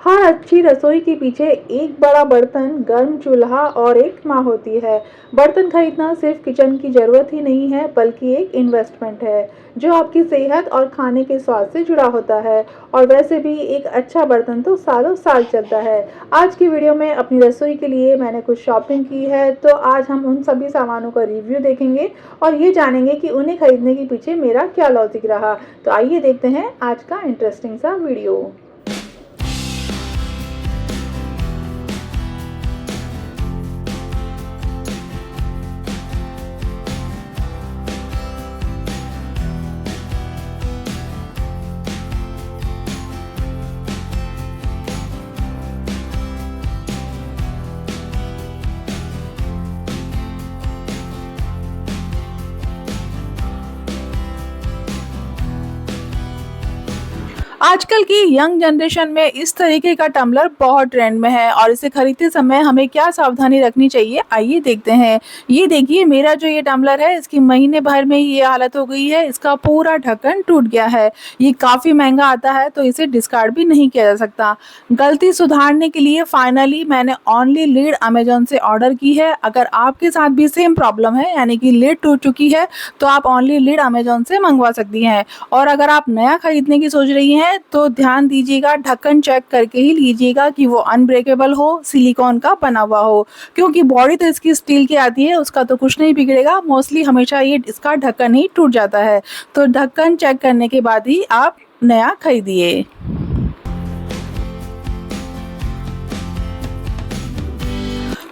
हर अच्छी रसोई के पीछे एक बड़ा बर्तन, गर्म चूल्हा और एक माँ होती है। बर्तन खरीदना सिर्फ किचन की ज़रूरत ही नहीं है, बल्कि एक इन्वेस्टमेंट है, जो आपकी सेहत और खाने के स्वाद से जुड़ा होता है। और वैसे भी एक अच्छा बर्तन तो सालों साल चलता है। आज की वीडियो में अपनी रसोई के लिए मैंने कुछ शॉपिंग की है, तो आज हम उन सभी सामानों का रिव्यू देखेंगे और ये जानेंगे कि उन्हें खरीदने के पीछे मेरा क्या लॉजिक रहा। तो आइए देखते हैं आज का इंटरेस्टिंग सा वीडियो। आजकल की यंग जनरेशन में इस तरीके का टम्बलर बहुत ट्रेंड में है और इसे खरीदते समय हमें क्या सावधानी रखनी चाहिए, आइए देखते हैं। ये देखिए, मेरा जो ये टम्बलर है, इसकी महीने भर में ही ये हालत हो गई है। इसका पूरा ढक्कन टूट गया है। ये काफ़ी महंगा आता है, तो इसे डिस्कार्ड भी नहीं किया जा सकता। गलती सुधारने के लिए फाइनली मैंने ओनली लीड अमेजोन से ऑर्डर की है। अगर आपके साथ भी सेम प्रॉब्लम है, यानी कि लीड टूट चुकी है, तो आप ओनली लीड अमेजोन से मंगवा सकती हैं। और अगर आप नया खरीदने की सोच रही हैं, तो ध्यान दीजिएगा, ढक्कन चेक करके ही लीजिएगा कि वो अनब्रेकेबल हो, सिलिकॉन का बना हुआ हो, क्योंकि बॉडी तो इसकी स्टील की आती है, उसका तो कुछ नहीं बिगड़ेगा। मोस्टली हमेशा ये इसका ढक्कन ही टूट जाता है। तो ढक्कन चेक करने के बाद ही आप नया खरीदिए।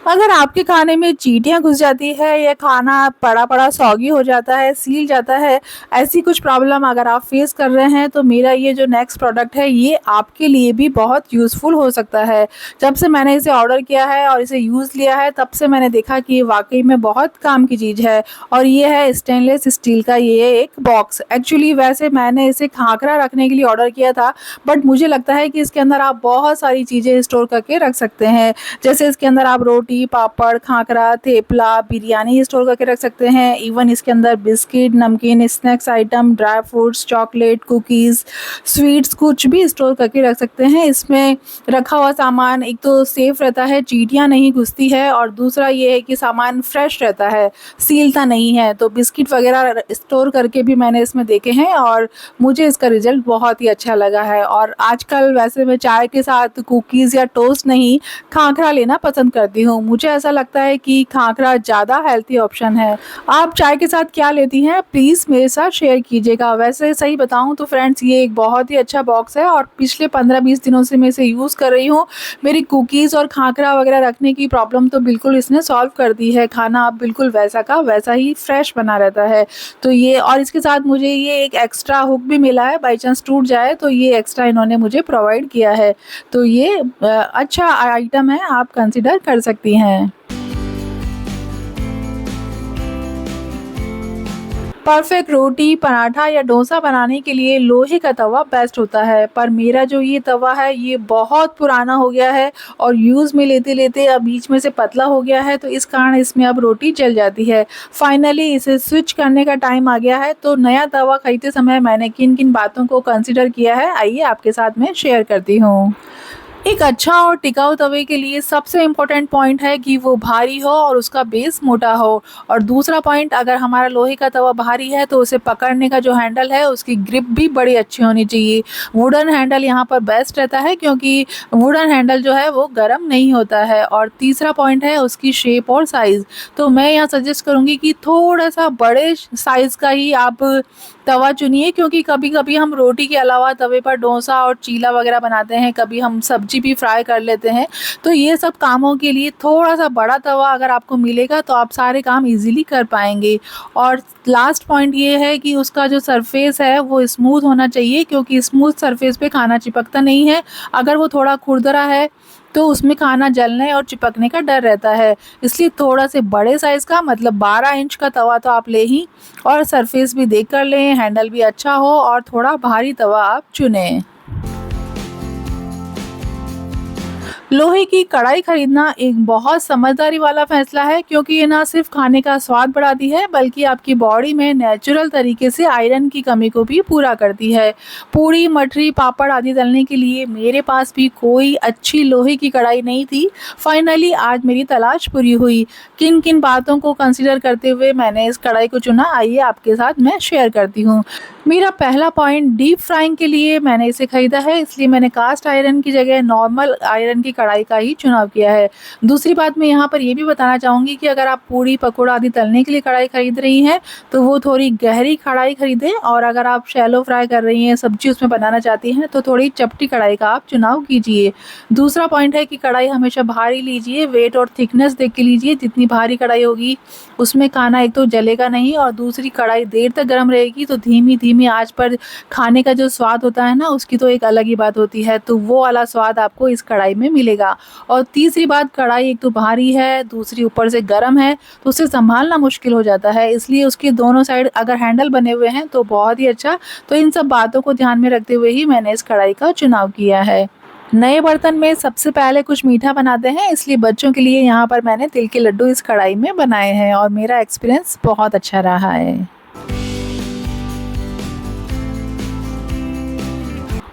अगर आपके खाने में चींटियाँ घुस जाती है या खाना पड़ा पड़ा सौगी हो जाता है, सील जाता है, ऐसी कुछ प्रॉब्लम अगर आप फेस कर रहे हैं, तो मेरा ये जो नेक्स्ट प्रोडक्ट है, ये आपके लिए भी बहुत यूज़फुल हो सकता है। जब से मैंने इसे ऑर्डर किया है और इसे यूज़ लिया है, तब से मैंने देखा कि ये वाकई में बहुत काम की चीज़ है। और ये है स्टेनलेस स्टील का ये एक बॉक्स। एक्चुअली वैसे मैंने इसे खाकरा रखने के लिए ऑर्डर किया था, बट मुझे लगता है कि इसके अंदर आप बहुत सारी चीज़ें स्टोर करके रख सकते हैं। जैसे इसके अंदर आप रोटी, पापड़, खाकरा, थेपला, बिरयानी स्टोर करके रख सकते हैं। इवन इसके अंदर बिस्किट, नमकीन, snacks item, dry fruits, chocolate, cookies, sweets कुछ भी स्टोर करके रख सकते हैं। इसमें रखा हुआ सामान एक तो सेफ़ रहता है, चींटियाँ नहीं घुसती है, और दूसरा ये है कि सामान फ्रेश रहता है, सीलता नहीं है। तो बिस्किट वगैरह स्टोर करके भी मैंने इसमें देखे हैं और मुझे इसका रिज़ल्ट बहुत ही अच्छा लगा है। और आजकल वैसे मैं चाय के साथ कुकीज़ या टोस्ट नहीं, खाकरा लेना पसंद करती हूँ। मुझे ऐसा लगता है कि खाकरा ज़्यादा हेल्थी ऑप्शन है। आप चाय के साथ क्या लेती हैं, प्लीज़ मेरे साथ शेयर कीजिएगा। वैसे सही बताऊँ तो फ्रेंड्स, ये एक बहुत ही अच्छा बॉक्स है और पिछले 15-20 दिनों से मैं इसे यूज़ कर रही हूँ। मेरी कुकीज़ और खाकरा वगैरह रखने की प्रॉब्लम तो बिल्कुल इसने सॉल्व कर दी है। खाना अब बिल्कुल वैसा का वैसा ही फ्रेश बना रहता है। तो ये, और इसके साथ मुझे ये एक एक्स्ट्रा हुक भी मिला है, बाई चांस टूट जाए तो ये एक्स्ट्रा इन्होंने मुझे प्रोवाइड किया है। तो ये अच्छा आइटम है, आप कंसिडर कर सकती हैं। परफेक्ट रोटी, पराठा या डोसा बनाने के लिए लोहे का तवा बेस्ट होता है, पर मेरा जो ये तवा है, ये बहुत पुराना हो गया है और यूज़ में लेते-लेते अब बीच में से पतला हो गया है, तो इस कारण इसमें अब रोटी जल जाती है। फाइनली इसे स्विच करने का टाइम आ गया है। तो नया तवा खरीदते समय मैंने किन-किन बातों को कंसिडर किया है, आइए आपके साथ मैं शेयर करती हूँ। एक अच्छा और टिकाऊ तवे के लिए सबसे इम्पोर्टेंट पॉइंट है कि वो भारी हो और उसका बेस मोटा हो। और दूसरा पॉइंट, अगर हमारा लोहे का तवा भारी है, तो उसे पकड़ने का जो हैंडल है, उसकी ग्रिप भी बड़ी अच्छी होनी चाहिए। वुडन हैंडल यहाँ पर बेस्ट रहता है, क्योंकि वुडन हैंडल जो है वो गर्म नहीं होता है। और तीसरा पॉइंट है उसकी शेप और साइज़। तो मैं यहाँ सजेस्ट करूँगी कि थोड़ा सा बड़े साइज़ का ही आप तवा चुनिए, क्योंकि कभी-कभी हम रोटी के अलावा तवे पर डोसा और चीला वगैरह बनाते हैं, कभी हम सब्जी भी फ्राई कर लेते हैं। तो ये सब कामों के लिए थोड़ा-सा बड़ा तवा अगर आपको मिलेगा, तो आप सारे काम ईज़िली कर पाएँगे। और लास्ट पॉइंट ये है कि उसका जो सरफेस है वो स्मूथ होना चाहिए, क्योंकि स्मूथ सरफेस पे खाना चिपकता नहीं है। अगर वो थोड़ा खुरदरा है, तो उसमें खाना जलने और चिपकने का डर रहता है। इसलिए थोड़ा से बड़े साइज़ का, मतलब 12 इंच का तवा तो आप ले ही, और सरफेस भी देख कर लें, हैंडल भी अच्छा हो और थोड़ा भारी तवा आप चुनें। लोहे की कढ़ाई खरीदना एक बहुत समझदारी वाला फैसला है, क्योंकि ये ना सिर्फ खाने का स्वाद बढ़ाती है बल्कि आपकी बॉडी में नेचुरल तरीके से आयरन की कमी को भी पूरा करती है। पूड़ी, मठरी, पापड़ आदि तलने के लिए मेरे पास भी कोई अच्छी लोहे की कढ़ाई नहीं थी। फाइनली आज मेरी तलाश पूरी हुई। किन किन बातों को कंसिडर करते हुए मैंने इस कढ़ाई को चुना, आइए आपके साथ मैं शेयर करती हूँ। मेरा पहला पॉइंट, डीप फ्राइंग के लिए मैंने इसे खरीदा है, इसलिए मैंने कास्ट आयरन की जगह नॉर्मल आयरन की कढ़ाई का ही चुनाव किया है। दूसरी बात मैं यहाँ पर ये भी बताना चाहूँगी कि अगर आप पूड़ी, पकौड़ा आदि तलने के लिए कढ़ाई खरीद रही हैं तो वो थोड़ी गहरी कढ़ाई खरीदें, और अगर आप शैलो फ्राई कर रही हैं, सब्जी उसमें बनाना चाहती हैं, तो थोड़ी चपटी कढ़ाई का आप चुनाव कीजिए। दूसरा पॉइंट है कि कढ़ाई हमेशा भारी लीजिए, वेट और थिकनेस देख के लीजिए। जितनी भारी कढ़ाई होगी उसमें खाना एक तो जलेगा नहीं, और दूसरी कढ़ाई देर तक गर्म रहेगी तो धीमी धीमी आंच पर खाने का जो स्वाद होता है ना, उसकी तो एक अलग ही बात होती है। तो वो वाला स्वाद आपको इस कढ़ाई में मिलेगा। और तीसरी बात, कढ़ाई एक तो भारी है, दूसरी ऊपर से गर्म है, तो उसे संभालना मुश्किल हो जाता है, इसलिए उसके दोनों साइड अगर हैंडल बने हुए हैं तो बहुत ही अच्छा। तो इन सब बातों को ध्यान में रखते हुए ही मैंने इस कढ़ाई का चुनाव किया है। नए बर्तन में सबसे पहले कुछ मीठा बनाते हैं, इसलिए बच्चों के लिए यहाँ पर मैंने तिल के लड्डू इस कढ़ाई में बनाए हैं, और मेरा एक्सपीरियंस बहुत अच्छा रहा है।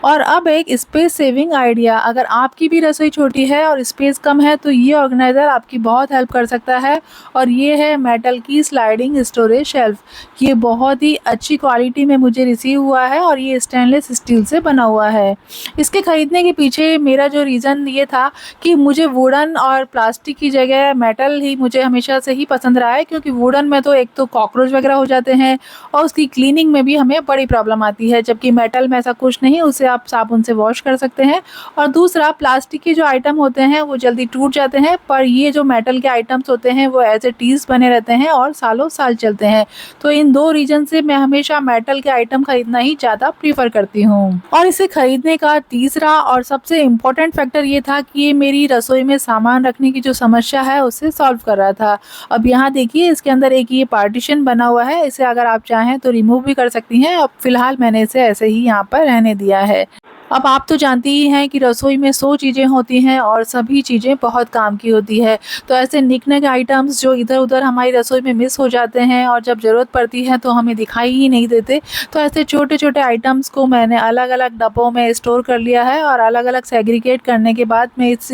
और अब एक स्पेस सेविंग आइडिया, अगर आपकी भी रसोई छोटी है और स्पेस कम है तो ये ऑर्गेनाइज़र आपकी बहुत हेल्प कर सकता है। और ये है मेटल की स्लाइडिंग स्टोरेज शेल्फ। ये बहुत ही अच्छी क्वालिटी में मुझे रिसीव हुआ है, और ये स्टेनलेस स्टील से बना हुआ है। इसके ख़रीदने के पीछे मेरा जो रीज़न ये था कि मुझे वुडन और प्लास्टिक की जगह मेटल ही मुझे हमेशा से ही पसंद रहा है, क्योंकि वुडन में तो एक तो कॉकरोच वगैरह हो जाते हैं और उसकी क्लीनिंग में भी हमें बड़ी प्रॉब्लम आती है, जबकि मेटल में ऐसा कुछ नहीं, उसे आप साबुन से वॉश कर सकते हैं। और दूसरा, प्लास्टिक के जो आइटम होते हैं वो जल्दी टूट जाते हैं, पर ये जो मेटल के आइटम्स होते हैं वो एज ए टीज बने रहते हैं और सालों साल चलते हैं। तो इन दो रीजन से मैं हमेशा मेटल के आइटम खरीदना ही ज़्यादा प्रीफर करती हूँ। और इसे खरीदने का तीसरा और सबसे इम्पोर्टेंट फैक्टर ये था कि ये मेरी रसोई में सामान रखने की जो समस्या है उसे सॉल्व कर रहा था। अब यहाँ देखिए, इसके अंदर एक ये पार्टीशन बना हुआ है, इसे अगर आप चाहें तो रिमूव भी कर सकती हैं। अब फिलहाल मैंने इसे ऐसे ही यहाँ पर रहने दिया है। अब आप तो जानती ही हैं कि रसोई में 100 चीज़ें होती हैं और सभी चीज़ें बहुत काम की होती है। तो ऐसे निक-नैक आइटम्स जो इधर-उधर हमारी रसोई में मिस हो जाते हैं और जब ज़रूरत पड़ती है तो हमें दिखाई ही नहीं देते। तो ऐसे छोटे-छोटे आइटम्स को मैंने अलग-अलग डब्बों में स्टोर कर लिया है, और अलग-अलग सेग्रीगेट करने के बाद मैं इस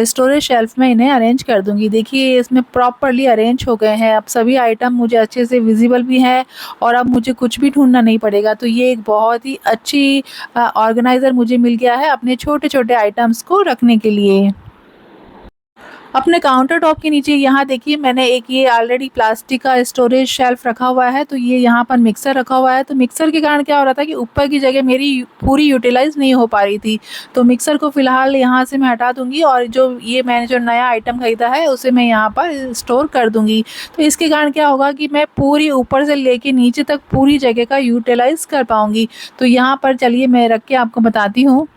स्टोरेज शेल्फ में इन्हें अरेंज कर दूँगी। देखिए, इसमें प्रॉपर्ली अरेंज हो गए हैं। अब सभी आइटम मुझे अच्छे से विज़िबल भी हैं, और अब मुझे कुछ भी ढूँढना नहीं पड़ेगा। तो ये एक बहुत ही अच्छी ऑर्गेनाइज़र मुझे मिल गया है अपने छोटे-छोटे आइटम्स को रखने के लिए। अपने काउंटर टॉप के नीचे यहाँ देखिए, मैंने एक ये ऑलरेडी प्लास्टिक का स्टोरेज शेल्फ रखा हुआ है, तो ये यहाँ पर मिक्सर रखा हुआ है। तो मिक्सर के कारण क्या हो रहा था कि ऊपर की जगह मेरी पूरी यूटिलाइज़ नहीं हो पा रही थी। तो मिक्सर को फ़िलहाल यहाँ से मैं हटा दूँगी, और जो ये मैंने जो नया आइटम खरीदा है उसे मैं यहाँ पर स्टोर कर दूँगी। तो इसके कारण क्या होगा कि मैं पूरी ऊपर से लेके नीचे तक पूरी जगह का यूटिलाइज़ कर पाऊँगी। तो यहाँ पर चलिए मैं रख के आपको बताती हूँ।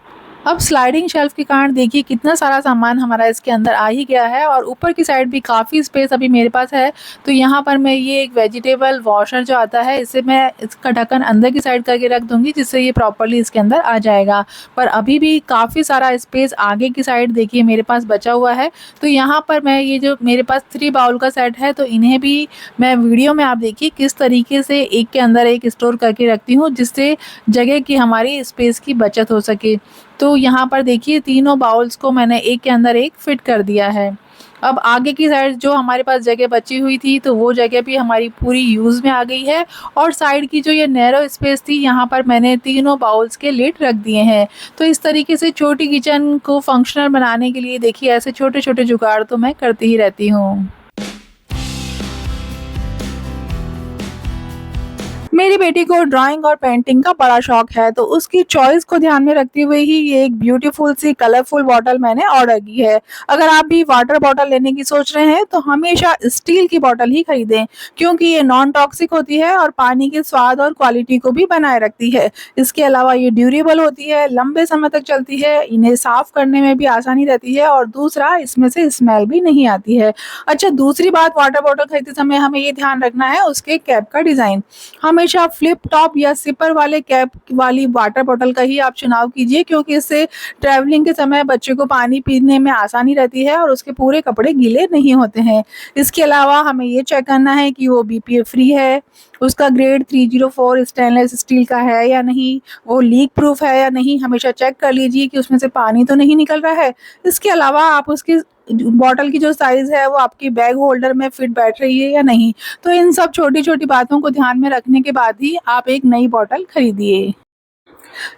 अब स्लाइडिंग शेल्फ के कारण देखिए कितना सारा सामान हमारा इसके अंदर आ ही गया है, और ऊपर की साइड भी काफ़ी स्पेस अभी मेरे पास है। तो यहाँ पर मैं ये एक वेजिटेबल वॉशर जो आता है, इसे मैं इसका ढक्कन अंदर की साइड करके रख दूँगी, जिससे ये प्रॉपर्ली इसके अंदर आ जाएगा। पर अभी भी काफ़ी सारा स्पेस आगे की साइड देखिए मेरे पास बचा हुआ है। तो यहाँ पर मैं ये जो मेरे पास 3 बाउल का सेट है, तो इन्हें भी मैं वीडियो में आप देखिए किस तरीके से एक के अंदर एक स्टोर करके रखती हूँ, जिससे जगह की हमारी स्पेस की बचत हो सके। तो यहाँ पर देखिए तीनों बाउल्स को मैंने एक के अंदर एक फिट कर दिया है। अब आगे की साइड जो हमारे पास जगह बची हुई थी, तो वो जगह भी हमारी पूरी यूज़ में आ गई है, और साइड की जो ये नैरो स्पेस थी, यहाँ पर मैंने तीनों बाउल्स के लिड रख दिए हैं। तो इस तरीके से छोटी किचन को फंक्शनल बनाने के लिए देखिए ऐसे छोटे-छोटे जुगाड़ तो मैं करती ही रहती हूँ। मेरी बेटी को ड्राइंग और पेंटिंग का बड़ा शौक है, तो उसकी चॉइस को ध्यान में रखते हुए ही ये एक ब्यूटीफुल सी कलरफुल बॉटल मैंने ऑर्डर की है। अगर आप भी वाटर बॉटल लेने की सोच रहे हैं तो हमेशा स्टील की बॉटल ही खरीदें, क्योंकि ये नॉन टॉक्सिक होती है और पानी के स्वाद और क्वालिटी को भी बनाए रखती है। इसके अलावा ये ड्यूरेबल होती है, लंबे समय तक चलती है, इन्हें साफ करने में भी आसानी रहती है, और दूसरा इसमें से स्मेल भी नहीं आती है। अच्छा, दूसरी बात, वाटर बॉटल खरीदते समय हमें ये ध्यान रखना है उसके कैप का डिज़ाइन। हमेशा हमेशा फ्लिप टॉप या सिपर वाले कैप वाली वाटर बॉटल का ही आप चुनाव कीजिए, क्योंकि इससे ट्रैवलिंग के समय बच्चे को पानी पीने में आसानी रहती है और उसके पूरे कपड़े गीले नहीं होते हैं। इसके अलावा हमें ये चेक करना है कि वो BPA फ्री है, उसका ग्रेड 304 स्टेनलेस स्टील का है या नहीं, वो लीक प्रूफ है या नहीं, हमेशा चेक कर लीजिए कि उसमें से पानी तो नहीं निकल रहा है। इसके अलावा आप उसकी बॉटल की जो साइज़ है वो आपकी बैग होल्डर में फिट बैठ रही है या नहीं। तो इन सब छोटी-छोटी बातों को ध्यान में रखने के बाद ही आप एक नई बॉटल खरीदिए।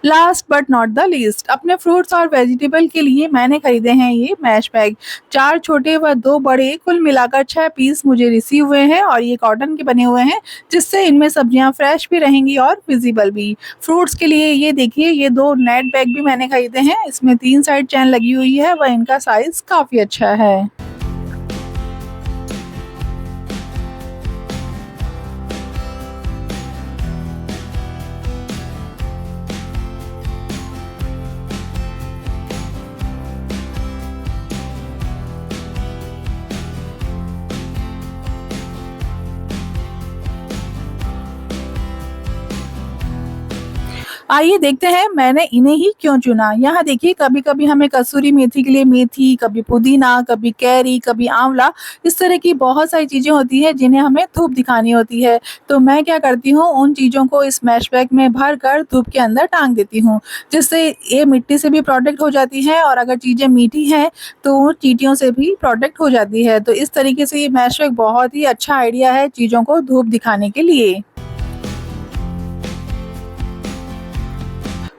Last but not the least, अपने फ्रूट्स और वेजिटेबल के लिए मैंने खरीदे हैं ये मैश बैग। 4 छोटे व 2 बड़े, कुल मिलाकर 6 पीस मुझे रिसीव हुए हैं और ये कॉटन के बने हुए हैं, जिससे इनमें सब्जियां फ्रेश भी रहेंगी और विजिबल भी। फ्रूट्स के लिए ये देखिए, ये 2 नेट बैग भी मैंने खरीदे हैं। इसमें 3 साइड चैन लगी हुई है व इनका साइज काफ़ी अच्छा है। आइए देखते हैं मैंने इन्हें ही क्यों चुना। यहाँ देखिए, कभी-कभी हमें कसूरी मेथी के लिए मेथी, कभी पुदीना, कभी कैरी, कभी आंवला, इस तरह की बहुत सारी चीज़ें होती हैं जिन्हें हमें धूप दिखानी होती है। तो मैं क्या करती हूँ, उन चीज़ों को इस मैश बैग में भरकर धूप के अंदर टांग देती हूँ, जिससे ये मिट्टी से भी प्रोटेक्ट हो जाती है और अगर चीज़ें मीठी हैं तो चींटियों से भी प्रोटेक्ट हो जाती है। तो इस तरीके से ये मैश बैग बहुत ही अच्छा आइडिया है चीज़ों को धूप दिखाने के लिए।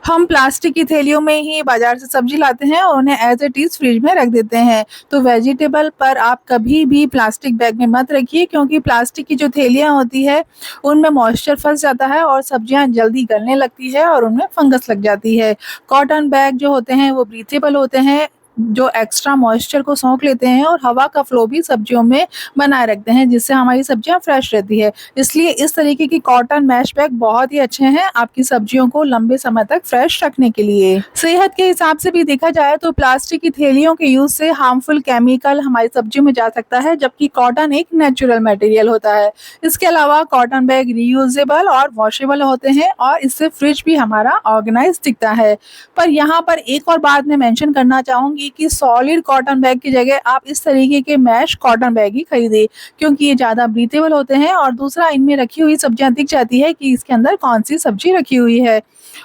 हम प्लास्टिक की थैलियों में ही बाजार से सब्जी लाते हैं और उन्हें एज इट इज़ फ्रिज में रख देते हैं। तो वेजिटेबल पर आप कभी भी प्लास्टिक बैग में मत रखिए, क्योंकि प्लास्टिक की जो थैलियाँ होती है उनमें मॉइस्चर फंस जाता है और सब्जियां जल्दी गलने लगती है और उनमें फंगस लग जाती है। कॉटन बैग जो होते हैं वो ब्रीथेबल होते हैं, जो एक्स्ट्रा मॉइस्चर को सोख लेते हैं और हवा का फ्लो भी सब्जियों में बनाए रखते हैं, जिससे हमारी सब्जियां फ्रेश रहती है। इसलिए इस तरीके की कॉटन मैश बैग बहुत ही अच्छे हैं आपकी सब्जियों को लंबे समय तक फ्रेश रखने के लिए। सेहत के हिसाब से भी देखा जाए तो प्लास्टिक की थैलियों के यूज से हार्मफुल केमिकल हमारी सब्जियों में जा सकता है, जबकि कॉटन एक नेचुरल मटेरियल होता है। इसके अलावा कॉटन बैग रीयूजेबल और वॉशेबल होते हैं और इससे फ्रिज भी हमारा ऑर्गेनाइज दिखता है। पर यहाँ पर एक और बात मैं मेंशन करना चाहूँगी कि सॉलिड कॉटन बैग की जगह आप इस तरीके के मैश कॉटन बैग ही खरीदें, क्योंकि ये ज़्यादा ब्रीथेबल होते हैं और दूसरा, इनमें रखी हुई सब्जियां दिख जाती है कि इसके अंदर कौन सी सब्जी रखी हुई है।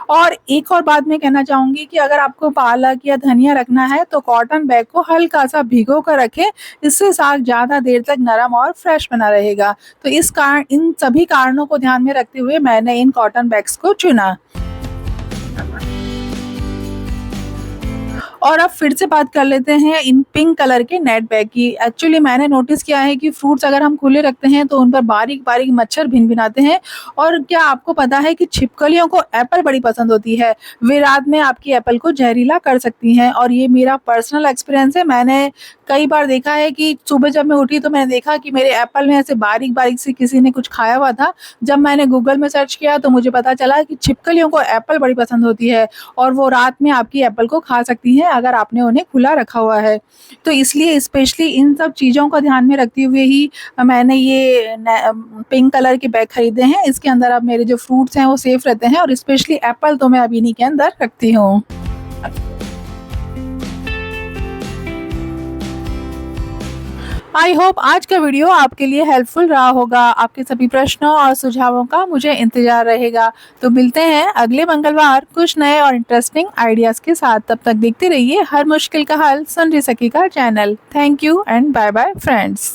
और एक और बात मैं कहना चाहूँगी कि अगर आपको पालक या धनिया रखना है तो कॉटन बैग को हल्का सा भिगो कर रखें, इससे साग ज़्यादा देर तक नरम और फ्रेश बना रहेगा। तो इन सभी कारणों को ध्यान में रखते हुए मैंने इन कॉटन बैग्स को चुना। और अब फिर से बात कर लेते हैं इन पिंक कलर के नेट बैग की। एक्चुअली मैंने नोटिस किया है कि फ्रूट्स अगर हम खुले रखते हैं तो उन पर बारीक-बारीक मच्छर भिनभिनाते हैं। और क्या आपको पता है कि छिपकलियों को एप्पल बड़ी पसंद होती है। वे रात में आपकी एप्पल को जहरीला कर सकती हैं और ये मेरा पर्सनल एक्सपीरियंस है। मैंने कई बार देखा है कि सुबह जब मैं उठी तो मैंने देखा कि मेरे एप्पल में ऐसे बारीक-बारीक से किसी ने कुछ खाया हुआ था। जब मैंने गूगल में सर्च किया तो मुझे पता चला कि छिपकलियों को एप्पल बड़ी पसंद होती है और वो रात में आपकी एप्पल को खा सकती हैं अगर आपने उन्हें खुला रखा हुआ है। तो इसलिए स्पेशली इन सब चीज़ों का ध्यान में रखते हुए ही मैंने ये पिंक कलर के बैग खरीदे हैं। इसके अंदर अब मेरे जो फ्रूट्स हैं वो सेफ रहते हैं और स्पेशली एप्पल तो मैं अब इन्हीं के अंदर रखती हूँ। आई होप आज का वीडियो आपके लिए हेल्पफुल रहा होगा। आपके सभी प्रश्नों और सुझावों का मुझे इंतजार रहेगा। तो मिलते हैं अगले मंगलवार कुछ नए और इंटरेस्टिंग आइडियाज़ के साथ। तब तक देखते रहिए हर मुश्किल का हल सुन सकी का channel. Thank you and bye bye friends.